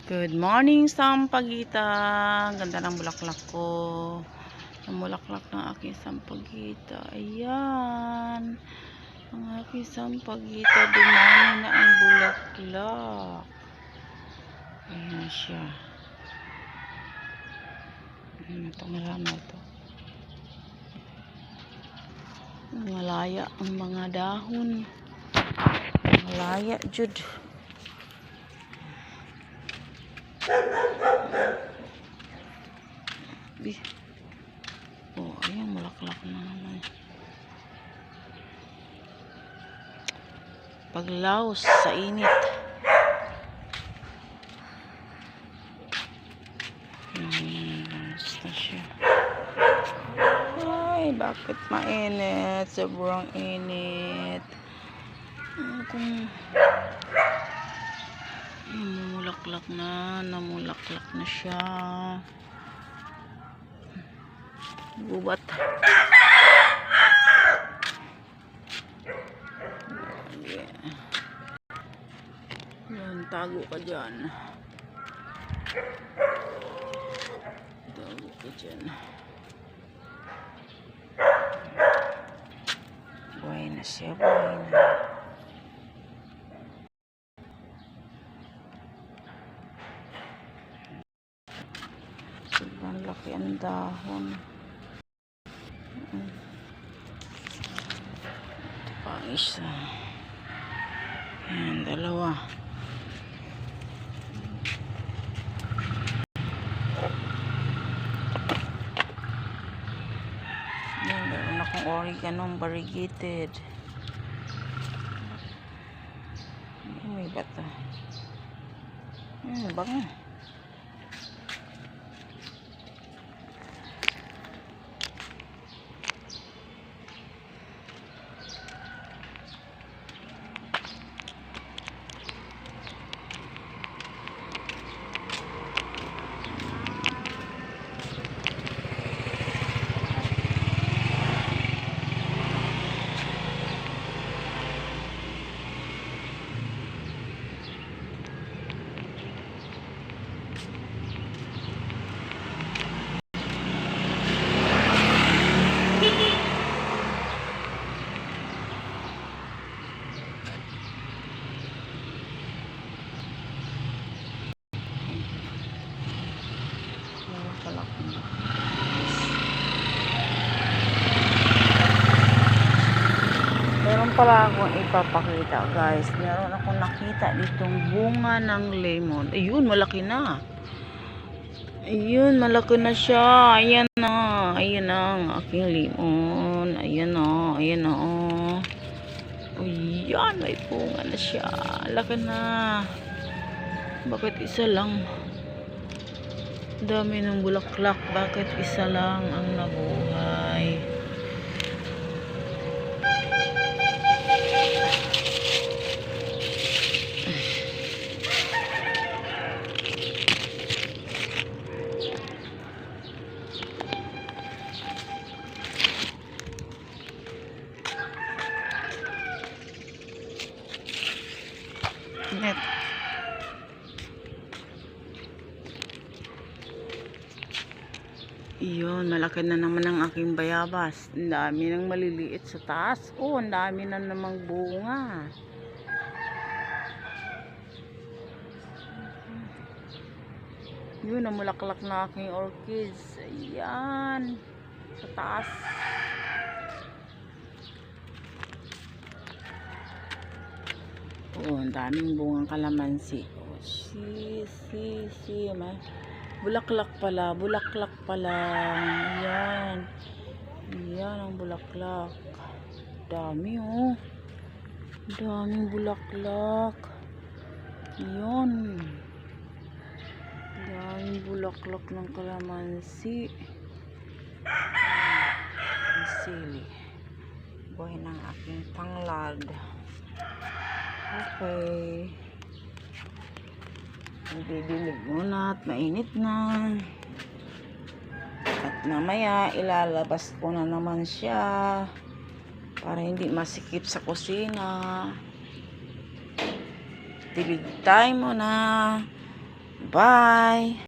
Good morning, Sampaguita. Ganda ng bulaklak ko. Ang bulaklak ng aking Sampaguita. Ayan. Ang aking Sampaguita. Dumami na ang bulaklak. Ayan siya. Itong marami ito. Malaya ang mga dahon. Malaya, Jud. Oh, ayan, bulaklak na naman. Paglaos sa init. Basta siya. Ay, bakit mainit? Sobrang init. Namulaklak na siya. Gubat. Yan, tago ka dyan. Tago ka dyan. Buhay na siya, buhay na. Sobrang laki ang dahon. Ito pa ang isa. Yan, dalawa. Yan, meron akong oregano variegated. May bata. Bango. Meron pala akong ipapakita, guys. Meron akong nakita ditong bunga ng lemon. Ayun, malaki na. Ayun, malaki na siya. Ayan na. Ayan na ang aking lemon. Ayan na. Ayan na. Ayan, may bunga na siya. Laki na. Bakit isa lang? Dami ng bulaklak. Bakit isa lang ang nabuhay? Net. Iyon, malaki na naman ang aking bayabas. Ang dami ng maliliit sa taas. Oh, ang dami na namang bunga. Yun, namulaklak na aking orchids. Ayan. Sa taas. Oh, ang daming bungang kalamansi. Oh, bulaklak pala. Ayan. Ayan ang bulaklak. Dami, oh. Daming bulaklak. Ayan. Daming bulaklak ng kalamansi. Ang sili. Buhay ng aking tanglad. Okay. Magdidilig muna at mainit na. At mamaya ilalabas ko na naman siya para hindi masikip sa kusina. Dilig time muna. Bye!